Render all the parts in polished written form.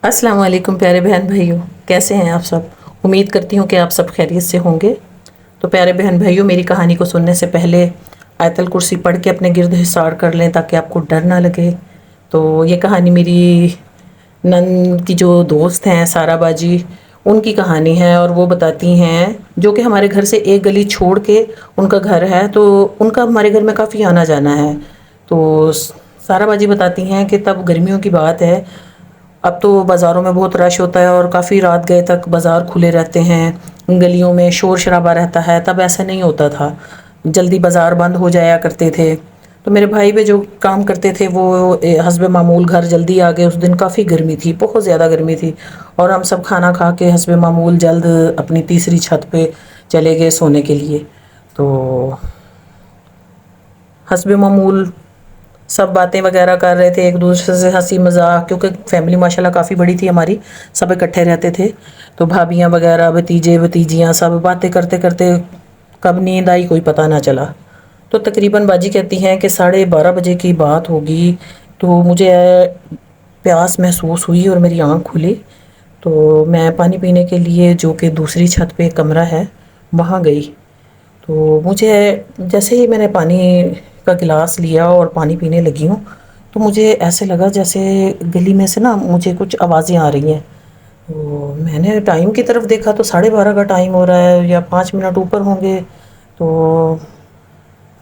السلام علیکم پیارے بہن بھائیوں، کیسے ہیں آپ سب؟ امید کرتی ہوں کہ آپ سب خیریت سے ہوں گے۔ تو پیارے بہن بھائیوں، میری کہانی کو سننے سے پہلے آیت الکرسی پڑھ کے اپنے گرد حصار کر لیں تاکہ آپ کو ڈر نہ لگے۔ تو یہ کہانی میری نند کی جو دوست ہیں سارا باجی، ان کی کہانی ہے، اور وہ بتاتی ہیں جو کہ ہمارے گھر سے ایک گلی چھوڑ کے ان کا گھر ہے، تو ان کا ہمارے گھر میں کافی آنا جانا ہے۔ تو سارا باجی بتاتی ہیں کہ تب گرمیوں کی بات ہے، اب تو بازاروں میں بہت رش ہوتا ہے اور کافی رات گئے تک بازار کھلے رہتے ہیں، گلیوں میں شور شرابہ رہتا ہے۔ تب ایسا نہیں ہوتا تھا، جلدی بازار بند ہو جایا کرتے تھے۔ تو میرے بھائی بھی جو کام کرتے تھے وہ حسب معمول گھر جلدی آ گئے۔ اس دن کافی گرمی تھی، بہت زیادہ گرمی تھی، اور ہم سب کھانا کھا کے حسب معمول جلد اپنی تیسری چھت پہ چلے گئے سونے کے لیے۔ تو حسب معمول سب باتیں وغیرہ کر رہے تھے، ایک دوسرے سے ہنسی مذاق، کیونکہ فیملی ماشاءاللہ کافی بڑی تھی ہماری، سب اکٹھے رہتے تھے۔ تو بھابیاں وغیرہ، بھتیجے بھتیجیاں، سب باتیں کرتے کرتے کب نیند آئی کوئی پتہ نہ چلا۔ تو تقریباً باجی کہتی ہیں کہ 12:30 بجے کی بات ہوگی، تو مجھے پیاس محسوس ہوئی اور میری آنکھ کھلی۔ تو میں پانی پینے کے لیے، جو کہ دوسری چھت پہ کمرہ ہے، وہاں گئی۔ تو مجھے جیسے ہی میں نے پانی کا گلاس لیا اور پانی پینے لگی ہوں، تو مجھے ایسے لگا جیسے گلی میں سے نا مجھے کچھ آوازیں آ رہی ہیں۔ تو میں نے ٹائم کی طرف دیکھا تو 12:30 کا ٹائم ہو رہا ہے، یا 5 منٹ اوپر ہوں گے۔ تو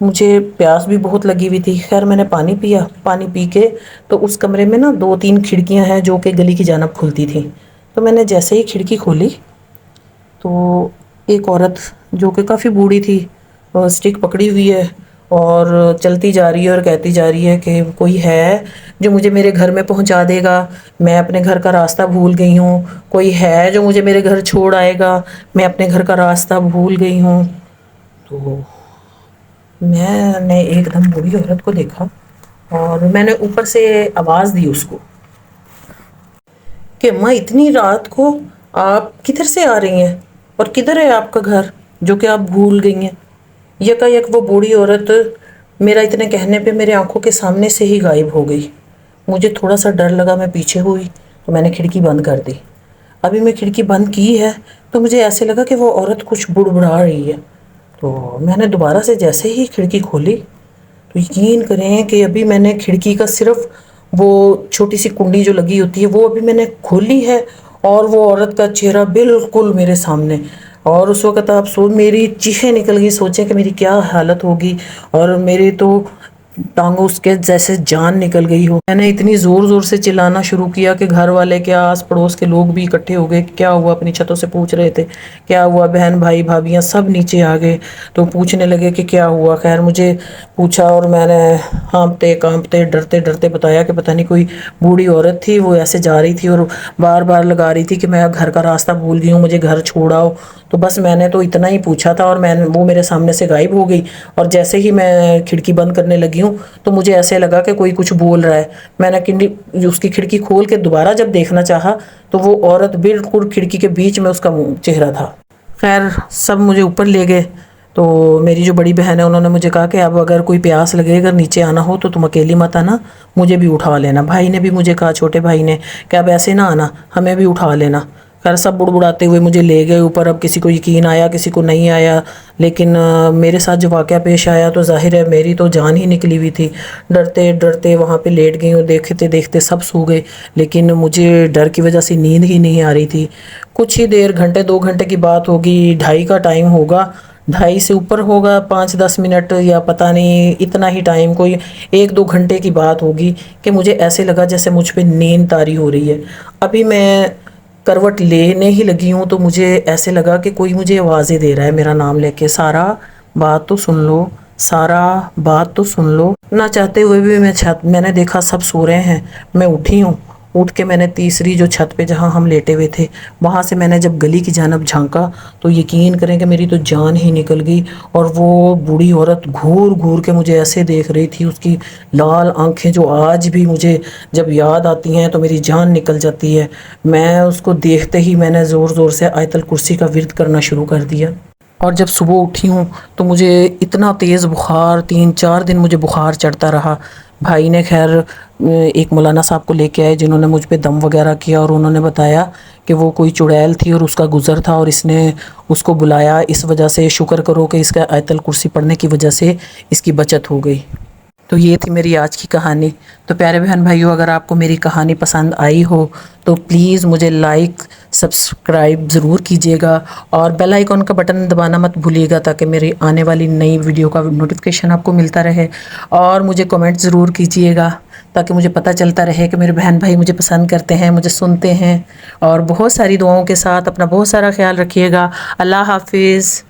مجھے پیاس بھی بہت لگی ہوئی تھی۔ خیر میں نے پانی پیا، پانی پی کے تو اس کمرے میں نا 2-3 کھڑکیاں ہیں جو کہ گلی کی جانب کھلتی تھیں۔ تو میں نے جیسے ہی کھڑکی کھولی تو ایک عورت جو کہ کافی بوڑھی تھی، اسٹک پکڑی ہوئی ہے اور چلتی جا رہی ہے اور کہتی جا رہی ہے کہ کوئی ہے جو مجھے میرے گھر میں پہنچا دے گا، میں اپنے گھر کا راستہ بھول گئی ہوں، کوئی ہے جو مجھے میرے گھر چھوڑ آئے گا، میں اپنے گھر کا راستہ بھول گئی ہوں۔ تو میں نے ایک دم بوڑھی عورت کو دیکھا اور میں نے اوپر سے آواز دی اس کو کہ ماں اتنی رات کو آپ کدھر سے آ رہی ہیں اور کدھر ہے آپ کا گھر جو کہ آپ بھول گئی ہیں؟ یکا یک وہ بوڑھی عورت میرا اتنے کہنے پہ میرے آنکھوں کے سامنے سے ہی غائب ہو گئی۔ مجھے تھوڑا سا ڈر لگا، میں پیچھے ہوئی تو میں نے کھڑکی بند کر دی۔ ابھی میں کھڑکی بند کی ہے تو مجھے ایسے لگا کہ وہ عورت کچھ بڑبڑا رہی ہے۔ تو میں نے دوبارہ سے جیسے ہی کھڑکی کھولی تو یقین کریں کہ ابھی میں نے کھڑکی کا صرف وہ چھوٹی سی کنڈی جو لگی ہوتی ہے وہ ابھی میں نے کھولی ہے، اور وہ عورت کا چہرہ بالکل میرے سامنے۔ اور اس وقت آپ میری چیخیں نکل گئی، سوچیں کہ میری کیا حالت ہوگی، اور میری تو ٹانگوں اس کے جیسے جان نکل گئی ہو۔ میں نے اتنی زور زور سے چلانا شروع کیا کہ گھر والے کیا آس پڑوس کے لوگ بھی اکٹھے ہو گئے کہ کیا ہوا، اپنی چھتوں سے پوچھ رہے تھے کیا ہوا، بہن بھائی بھابیاں سب نیچے آ گئے تو پوچھنے لگے کہ کیا ہوا۔ خیر مجھے پوچھا اور میں نے ہانپتے کانپتے ڈرتے ڈرتے بتایا کہ پتہ نہیں کوئی بوڑھی عورت تھی، وہ ایسے جا رہی تھی اور بار بار لگا رہی تھی کہ میں گھر کا راستہ بھول گئی ہوں، مجھے گھر چھوڑاؤ۔ تو بس میں نے تو اتنا ہی پوچھا تھا اور وہ میرے سامنے سے غائب ہو گئی۔ اور جیسے ہی میں کھڑکی بند کرنے لگی ہوں تو مجھے ایسے لگا کہ کوئی کچھ بول رہا ہے۔ میں نے اس کی کھڑکی کھول کے دوبارہ جب دیکھنا چاہا تو وہ عورت بالکل کھڑکی کے بیچ میں اس کا چہرہ تھا۔ خیر سب مجھے اوپر لے گئے۔ تو میری جو بڑی بہن ہے انہوں نے مجھے کہا کہ اب اگر کوئی پیاس لگے، اگر نیچے آنا ہو تو تم اکیلی مت آنا، مجھے بھی اٹھا لینا۔ بھائی نے بھی مجھے کہا، چھوٹے بھائی نے، کہ اب ایسے نہ آنا، ہمیں بھی اٹھا لینا۔ خیر سب بڑبڑاتے ہوئے مجھے لے گئے اوپر۔ اب کسی کو یقین آیا کسی کو نہیں آیا، لیکن میرے ساتھ جو واقعہ پیش آیا تو ظاہر ہے میری تو جان ہی نکلی ہوئی تھی۔ ڈرتے ڈرتے وہاں پہ لیٹ گئی ہوں، دیکھتے دیکھتے سب سو گئے، لیکن مجھے ڈر کی وجہ سے نیند ہی نہیں آ رہی تھی۔ کچھ ہی دیر، گھنٹے 2 گھنٹے کی بات ہوگی، 2:30 کا ٹائم ہوگا، 2:30 سے اوپر ہوگا، 5-10 منٹ یا پتہ نہیں اتنا ہی ٹائم، کوئی 1-2 گھنٹے کی بات ہوگی کہ مجھے ایسے لگا جیسے مجھ پہ نیند طاری ہو رہی ہے۔ ابھی میں کروٹ لینے ہی لگی ہوں تو مجھے ایسے لگا کہ کوئی مجھے آوازیں دے رہا ہے میرا نام لے کے، سارا بات تو سن لو، سارا بات تو سن لو۔ نہ چاہتے ہوئے بھی میں نے دیکھا سب سو رہے ہیں، میں اٹھی ہوں۔ اٹھ کے میں نے تیسری جو چھت پہ جہاں ہم لیٹے ہوئے تھے وہاں سے میں نے جب گلی کی جانب جھانکا تو یقین کریں کہ میری تو جان ہی نکل گئی، اور وہ بوڑھی عورت گھور گھور کے مجھے ایسے دیکھ رہی تھی۔ اس کی لال آنکھیں جو آج بھی مجھے جب یاد آتی ہیں تو میری جان نکل جاتی ہے۔ میں اس کو دیکھتے ہی میں نے زور زور سے آیت الکرسی کا ورد کرنا شروع کر دیا۔ اور جب صبح اٹھی ہوں تو مجھے اتنا تیز بخار، 3-4 دن مجھے بخار چڑھتا رہا۔ بھائی نے خیر ایک مولانا صاحب کو لے کے آئے جنہوں نے مجھ پہ دم وغیرہ کیا، اور انہوں نے بتایا کہ وہ کوئی چڑیل تھی اور اس کا گزر تھا، اور اس نے اس کو بلایا، اس وجہ سے شکر کرو کہ اس کا آیت الکرسی پڑھنے کی وجہ سے اس کی بچت ہو گئی۔ تو یہ تھی میری آج کی کہانی۔ تو پیارے بہن بھائیوں، اگر آپ کو میری کہانی پسند آئی ہو تو پلیز مجھے لائک سبسکرائب ضرور کیجیے گا، اور بیل آئیکن کا بٹن دبانا مت بھولیے گا تاکہ میری آنے والی نئی ویڈیو کا نوٹیفیکیشن آپ کو ملتا رہے، اور مجھے کمنٹ ضرور کیجیے گا تاکہ مجھے پتہ چلتا رہے کہ میرے بہن بھائی مجھے پسند کرتے ہیں، مجھے سنتے ہیں۔ اور بہت ساری دعاؤں کے ساتھ اپنا بہت سارا خیال رکھیے گا۔ اللہ حافظ۔